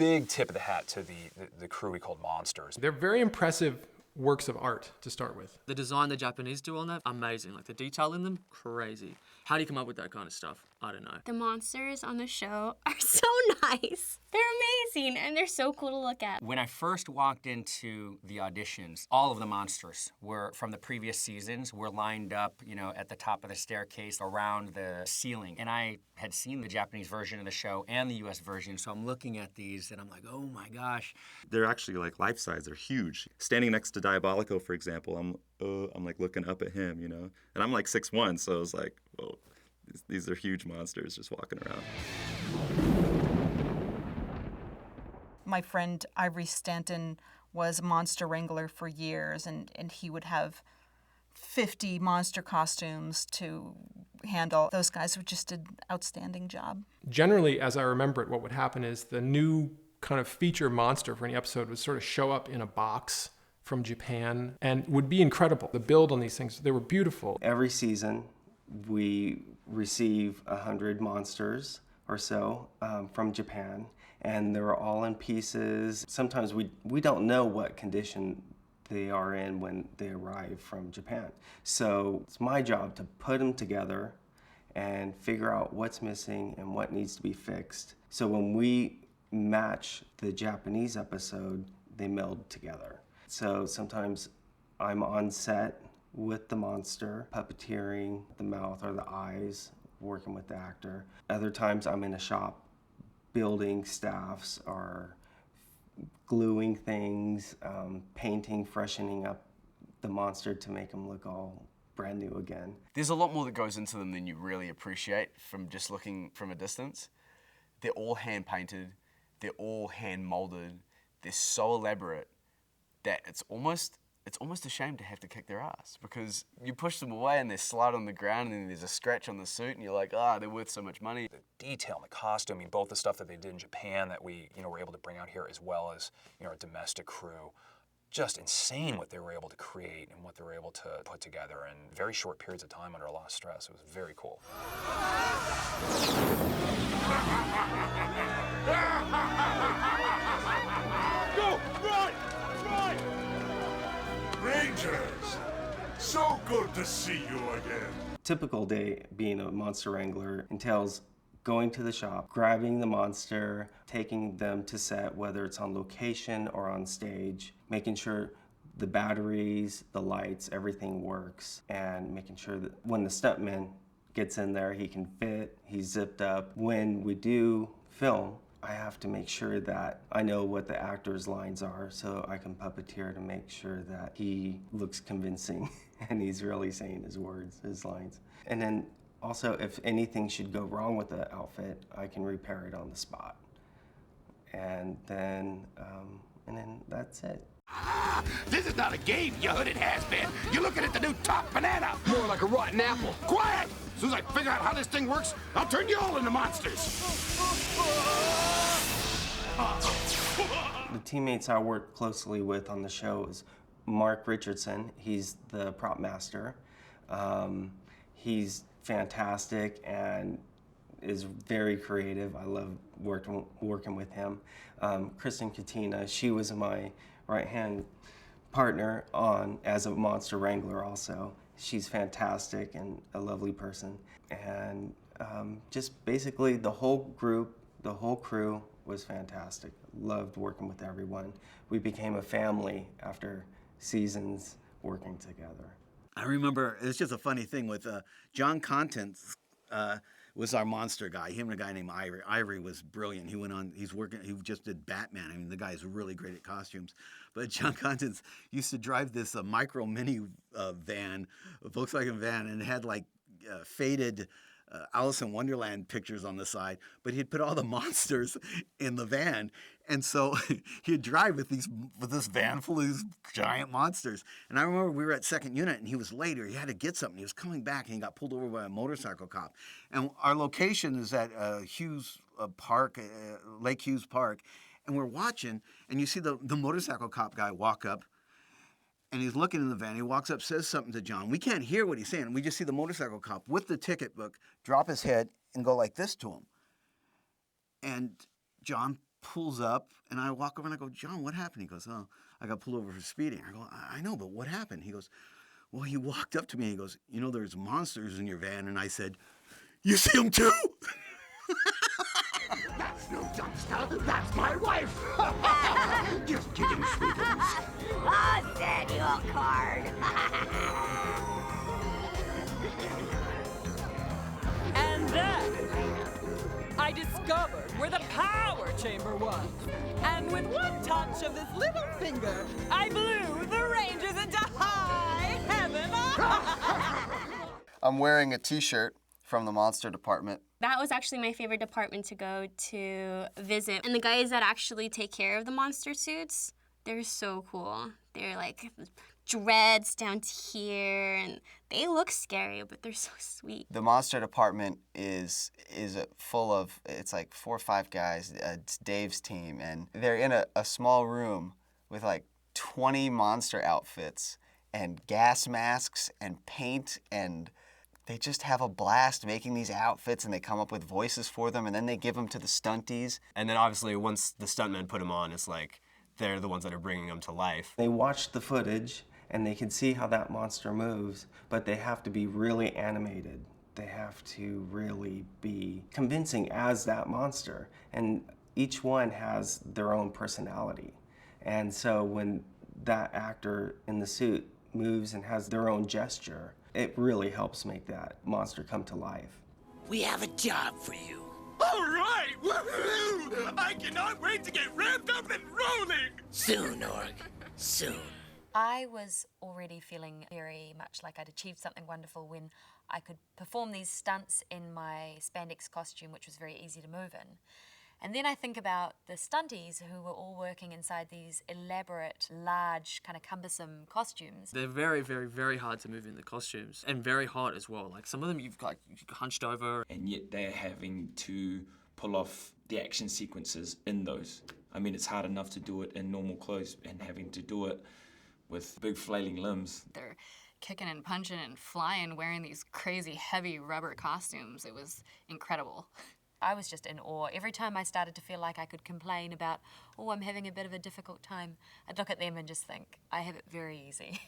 big tip of the hat to the crew we called Monsters. They're very impressive works of art to start with. The design the Japanese do on that, amazing. Like the detail in them, crazy. How do you come up with that kind of stuff? I don't know. The monsters on the show are so nice. They're amazing, and they're so cool to look at. When I first walked into the auditions, all of the monsters were from the previous seasons, were lined up, you know, at the top of the staircase around the ceiling. And I had seen the Japanese version of the show and the US version, so I'm looking at these and I'm like, oh my gosh. They're actually like life-size, they're huge. Standing next to Diabolico, for example, I'm like looking up at him, you know? And I'm like 6'1", so I was like, whoa, these are huge monsters just walking around. My friend Ivory Stanton was a Monster Wrangler for years, and he would have 50 monster costumes to handle. Those guys just did an outstanding job. Generally, as I remember it, what would happen is the new kind of feature monster for any episode would sort of show up in a box from Japan and would be incredible. The build on these things, they were beautiful. Every season, we receive 100 monsters or so from Japan, and they're all in pieces. Sometimes we don't know what condition they are in when they arrive from Japan. So it's my job to put them together and figure out what's missing and what needs to be fixed. So when we match the Japanese episode, they meld together. So sometimes I'm on set with the monster, puppeteering the mouth or the eyes, working with the actor. Other times I'm in a shop building staffs or gluing things, painting, freshening up the monster to make them look all brand new again. There's a lot more that goes into them than you really appreciate from just looking from a distance. They're all hand painted, they're all hand molded, they're so elaborate that it's almost a shame to have to kick their ass, because you push them away and they slide on the ground and then there's a scratch on the suit and you're like, they're worth so much money. The detail and the costuming, both the stuff that they did in Japan that we were able to bring out here, as well as our domestic crew, just insane what they were able to create and what they were able to put together in very short periods of time under a lot of stress. It was very cool. Go! Run! Run! Rangers, so good to see you again. Typical day being a Monster Wrangler entails going to the shop, grabbing the monster, taking them to set, whether it's on location or on stage, making sure the batteries, the lights, everything works, and making sure that when the stuntman gets in there, he can fit, he's zipped up. When we do film, I have to make sure that I know what the actor's lines are so I can puppeteer to make sure that he looks convincing and he's really saying his words, his lines. And then also, if anything should go wrong with the outfit, I can repair it on the spot. And then that's it. This is not a game, you hooded has-been. You're looking at the new top banana. More like a rotten apple. Quiet! As soon as I figure out how this thing works, I'll turn you all into monsters. The teammates I work closely with on the show is Mark Richardson. He's the prop master. He's fantastic and is very creative. I love working with him. Kristen Katina, she was my right-hand partner as a Monster Wrangler also. She's fantastic and a lovely person. And just basically the whole group, the whole crew was fantastic. Loved working with everyone. We became a family after seasons working together. I remember, it's just a funny thing with John Contents was our monster guy. Him and a guy named Ivory. Ivory was brilliant. He went on, he just did Batman. I mean, the guy is really great at costumes. But John Contents used to drive this micro mini van, a Volkswagen van, and it had like faded Alice in Wonderland pictures on the side, but he'd put all the monsters in the van. And so he'd drive with this van full of these giant monsters. And I remember we were at second unit and he was late, or he had to get something. He was coming back and he got pulled over by a motorcycle cop. And our location is at Hughes Park, Lake Hughes Park. And we're watching, and you see the motorcycle cop guy walk up, and he's looking in the van. He walks up, says something to John. We can't hear what he's saying. We just see the motorcycle cop with the ticket book drop his head and go like this to him. And John pulls up, and I walk over and I go, John, what happened? He goes, oh, I got pulled over for speeding. I go, I know, but what happened? He goes, well, he walked up to me and he goes, you know, there's monsters in your van. And I said, you see them too? That's no dumpster. That's my wife. Just kidding, sweetums. Oh, send you a card. And then I discovered where the power chamber was. And with one touch of this little finger, I blew the Rangers into high heaven. I'm wearing a t-shirt from the monster department. That was actually my favorite department to go to visit. And the guys that actually take care of the monster suits, they're so cool. They're like dreads down to here, and they look scary, but they're so sweet. The monster department is full of, it's like 4 or 5 guys. It's Dave's team, and they're in a small room with like 20 monster outfits and gas masks and paint, and they just have a blast making these outfits, and they come up with voices for them, and then they give them to the stunties. And then obviously once the stuntmen put them on, it's like they're the ones that are bringing them to life. They watch the footage and they can see how that monster moves, but they have to be really animated. They have to really be convincing as that monster. And each one has their own personality. And so when that actor in the suit moves and has their own gesture, it really helps make that monster come to life. We have a job for you. All right! Woohoo! I cannot wait to get ramped up and rolling! Soon, Org. Soon. I was already feeling very much like I'd achieved something wonderful when I could perform these stunts in my spandex costume, which was very easy to move in. And then I think about the stunties who were all working inside these elaborate, large, kind of cumbersome costumes. They're very, very, very hard to move in the costumes, and very hot as well. Like some of them you've got hunched over. And yet they're having to pull off the action sequences in those. I mean, it's hard enough to do it in normal clothes, and having to do it with big flailing limbs. They're kicking and punching and flying, wearing these crazy heavy rubber costumes. It was incredible. I was just in awe. Every time I started to feel like I could complain about, oh, I'm having a bit of a difficult time, I'd look at them and just think, I have it very easy.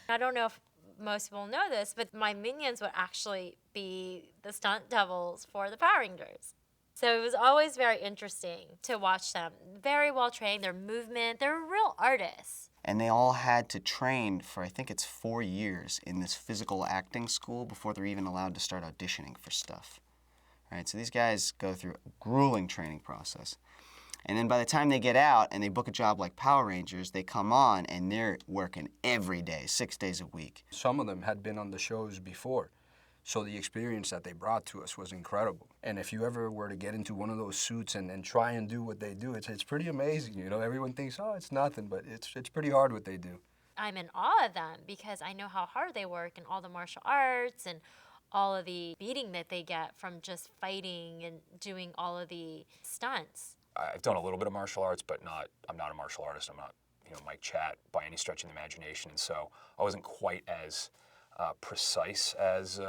I don't know if most people know this, but my minions would actually be the stunt doubles for the Power Rangers. So it was always very interesting to watch them. Very well trained, their movement, they're real artists. And they all had to train for, I think it's 4 years in this physical acting school before they're even allowed to start auditioning for stuff. Right, so these guys go through a grueling training process. And then by the time they get out and they book a job like Power Rangers, they come on and they're working every day, 6 days a week. Some of them had been on the shows before, so the experience that they brought to us was incredible. And if you ever were to get into one of those suits and try and do what they do, it's pretty amazing. You know, everyone thinks, oh, it's nothing, but it's pretty hard what they do. I'm in awe of them because I know how hard they work and all the martial arts and all of the beating that they get from just fighting and doing all of the stunts. I've done a little bit of martial arts, but I'm not a martial artist. I'm not, Mike Chat by any stretch of the imagination. And so I wasn't quite as precise as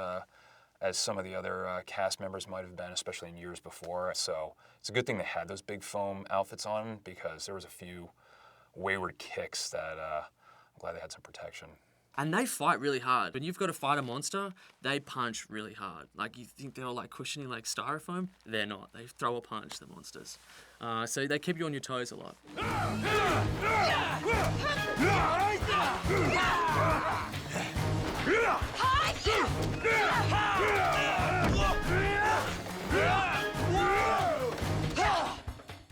some of the other cast members might have been, especially in years before. So it's a good thing they had those big foam outfits on because there was a few wayward kicks that I'm glad they had some protection. And they fight really hard. When you've got to fight a monster, they punch really hard. Like you think they're like cushioning like styrofoam? They're not. They throw a punch, the monsters. So they keep you on your toes a lot.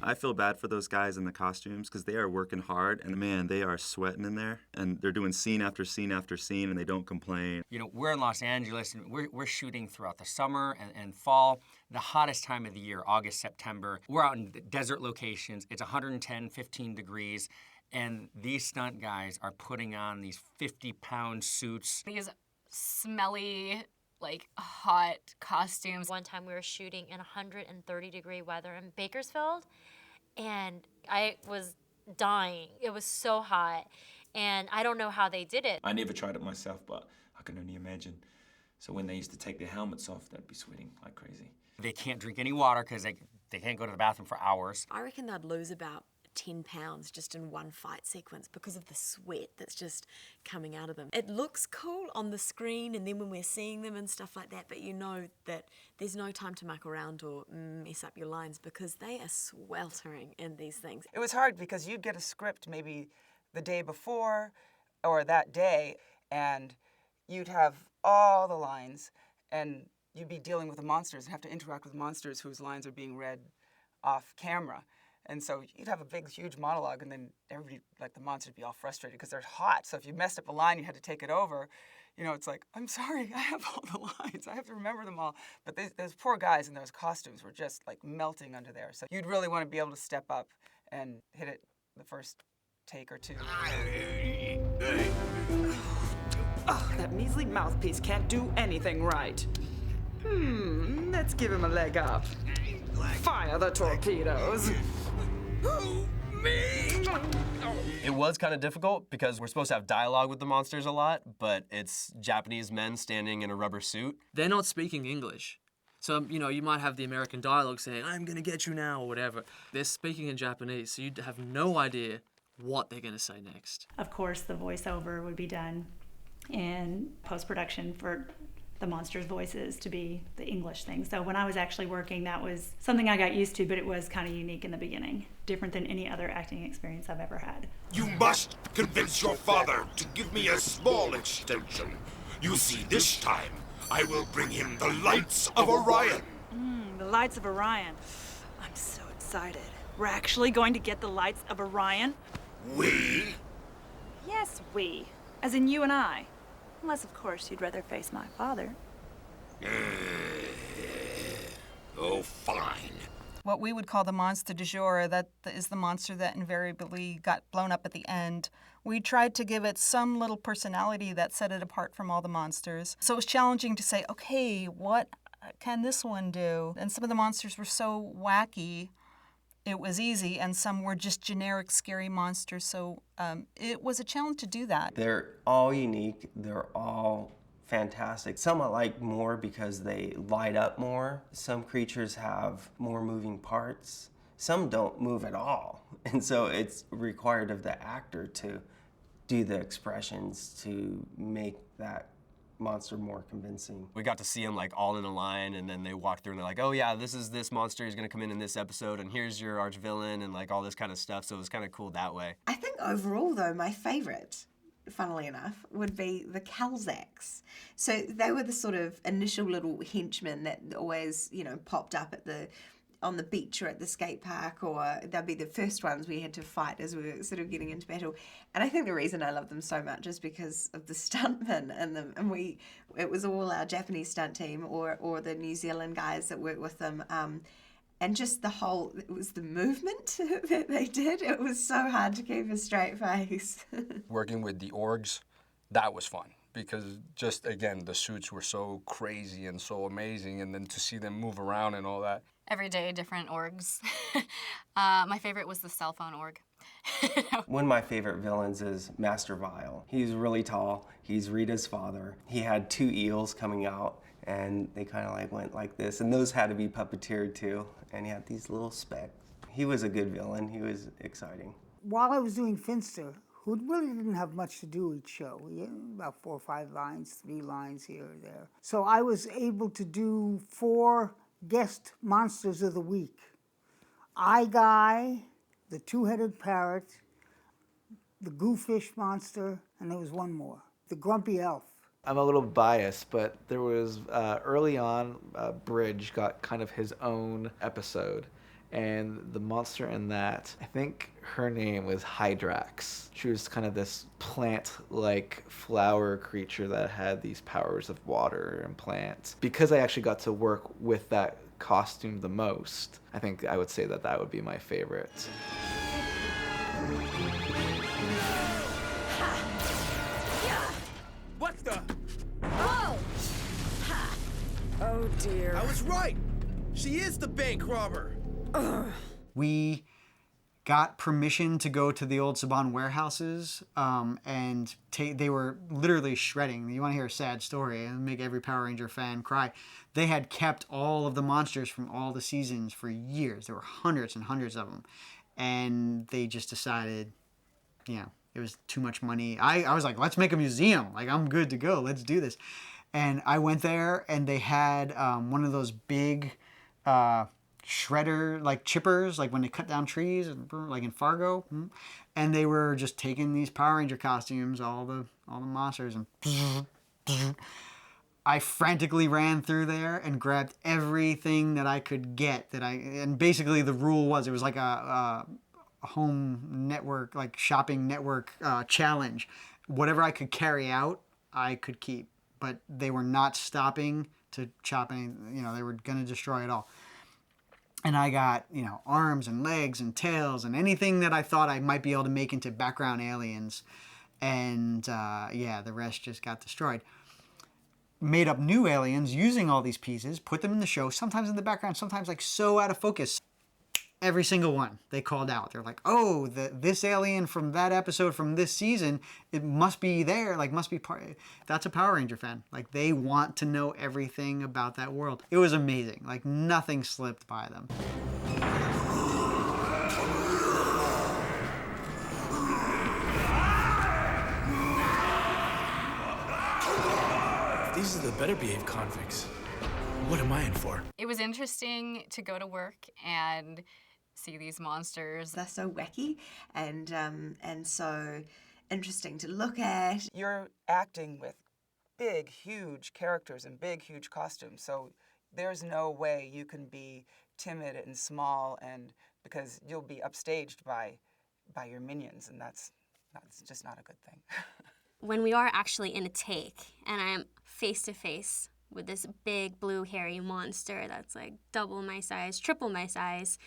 I feel bad for those guys in the costumes because they are working hard, and man, they are sweating in there, and they're doing scene after scene after scene, and they don't complain. You know, we're in Los Angeles, and we're shooting throughout the summer and fall, the hottest time of the year, August, September. We're out in desert locations. It's 110, 15 degrees, and these stunt guys are putting on these 50-pound suits. These smelly, like, hot costumes. One time we were shooting in 130-degree weather in Bakersfield, and I was dying. It was so hot, and I don't know how they did it. I never tried it myself, but I can only imagine. So when they used to take their helmets off, they'd be sweating like crazy. They can't drink any water because they They can't go to the bathroom for hours. I reckon they'd lose about 10 pounds just in one fight sequence because of the sweat that's just coming out of them. It looks cool on the screen and then when we're seeing them and stuff like that, but you know that there's no time to muck around or mess up your lines because they are sweltering in these things. It was hard because you'd get a script maybe the day before or that day, and you'd have all the lines, and you'd be dealing with the monsters and have to interact with monsters whose lines are being read off camera. And so you'd have a big, huge monologue, and then everybody, like the monsters, would be all frustrated because they're hot. So if you messed up a line, you had to take it over. You know, it's like, I'm sorry, I have all the lines. I have to remember them all. But those poor guys in those costumes were just like melting under there. So you'd really want to be able to step up and hit it the first take or two. Oh, that measly mouthpiece can't do anything right. Let's give him a leg up. Fire the torpedoes. It was kind of difficult because we're supposed to have dialogue with the monsters a lot, but it's Japanese men standing in a rubber suit. They're not speaking English. So, you know, you might have the American dialogue saying, I'm gonna get you now, or whatever. They're speaking in Japanese, so you'd have no idea what they're gonna say next. Of course, the voiceover would be done in post-production for the monsters' voices to be the English thing. So when I was actually working, that was something I got used to, but it was kind of unique in the beginning, different than any other acting experience I've ever had. You must convince your father to give me a small extension. You see, this time, I will bring him the lights of Orion. The lights of Orion. I'm so excited. We're actually going to get the lights of Orion? We? Yes, we. As in you and I. Unless, of course, you'd rather face my father. Oh, fine. What we would call the monster du jour, that is the monster that invariably got blown up at the end. We tried to give it some little personality that set it apart from all the monsters. So it was challenging to say, okay, what can this one do? And some of the monsters were so wacky, it was easy, and some were just generic, scary monsters. So it was a challenge to do that. They're all unique. They're all fantastic. Some I like more because they light up more. Some creatures have more moving parts. Some don't move at all. And so it's required of the actor to do the expressions to make that monster more convincing. We got to see them like all in a line, and then they walked through and they're like, oh yeah, this is this monster, he's gonna come in this episode, and here's your arch villain, and like all this kind of stuff. So it was kind of cool that way. I think overall though, my favorite, funnily enough, would be the Calzacs. So they were the sort of initial little henchmen that always, you know, popped up at on the beach or at the skate park, or they'd be the first ones we had to fight as we were sort of getting into battle. And I think the reason I love them so much is because of the stuntmen and them. And it was all our Japanese stunt team or the New Zealand guys that worked with them. And just it was the movement that they did. It was so hard to keep a straight face. Working with the orgs, that was fun. Because just, again, the suits were so crazy and so amazing, and then to see them move around and all that. Every day, different orgs. My favorite was the cell phone org. One of my favorite villains is Master Vile. He's really tall. He's Rita's father. He had 2 eels coming out, and they kind of like went like this, and those had to be puppeteered too. And he had these little specks. He was a good villain. He was exciting. While I was doing Finster, who really didn't have much to do each show. About 4 or 5 lines, 3 lines here or there. So I was able to do 4 guest monsters of the week. Eye Guy, the 2-headed parrot, the goofish monster, and there was one more, the grumpy elf. I'm a little biased, but there was early on, Bridge got kind of his own episode. And the monster in that, I think her name was Hydrax. She was kind of this plant-like flower creature that had these powers of water and plants. Because I actually got to work with that costume the most, I think I would say that that would be my favorite. What the? Oh! Oh dear. I was right. She is the bank robber. We got permission to go to the old Saban warehouses, and they were literally shredding. You want to hear a sad story and make every Power Ranger fan cry? They had kept all of the monsters from all the seasons for years. There were hundreds and hundreds of them, and they just decided, it was too much money. I was like, let's make a museum. Like, I'm good to go. Let's do this. And I went there, and they had one of those big shredder, like chippers, like when they cut down trees, like in Fargo. And they were just taking these Power Ranger costumes, all the monsters, and I frantically ran through there and grabbed everything that I could get. And basically the rule was, it was like a home network, like shopping network challenge. Whatever I could carry out, I could keep. But they were not stopping to chop any, they were going to destroy it all. And I got, arms and legs and tails and anything that I thought I might be able to make into background aliens. And the rest just got destroyed. Made up new aliens using all these pieces, put them in the show, sometimes in the background, sometimes like so out of focus. Every single one they called out. They're like, oh, this alien from that episode from this season, it must be there, like must be part. That's a Power Ranger fan. Like, they want to know everything about that world. It was amazing. Like, nothing slipped by them. These are the better behaved convicts. What am I in for? It was interesting to go to work and see these monsters. They're so wacky and so interesting to look at. You're acting with big, huge characters and big, huge costumes, so there's no way you can be timid and small, and because you'll be upstaged by your minions, and that's just not a good thing. When we are actually in a take, and I am face to face with this big blue hairy monster that's like double my size, triple my size,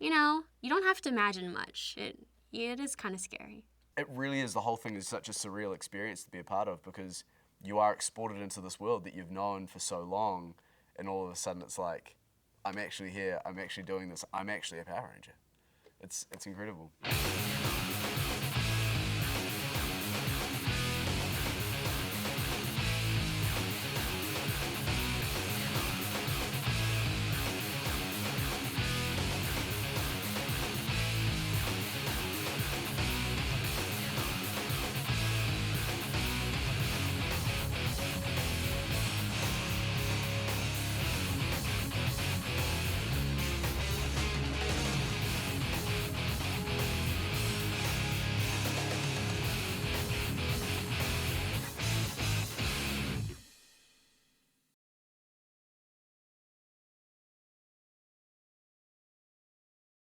you don't have to imagine much. It is kind of scary. It really is. The whole thing is such a surreal experience to be a part of, because you are exported into this world that you've known for so long, and all of a sudden it's like, I'm actually here, I'm actually doing this, I'm actually a Power Ranger. It's incredible.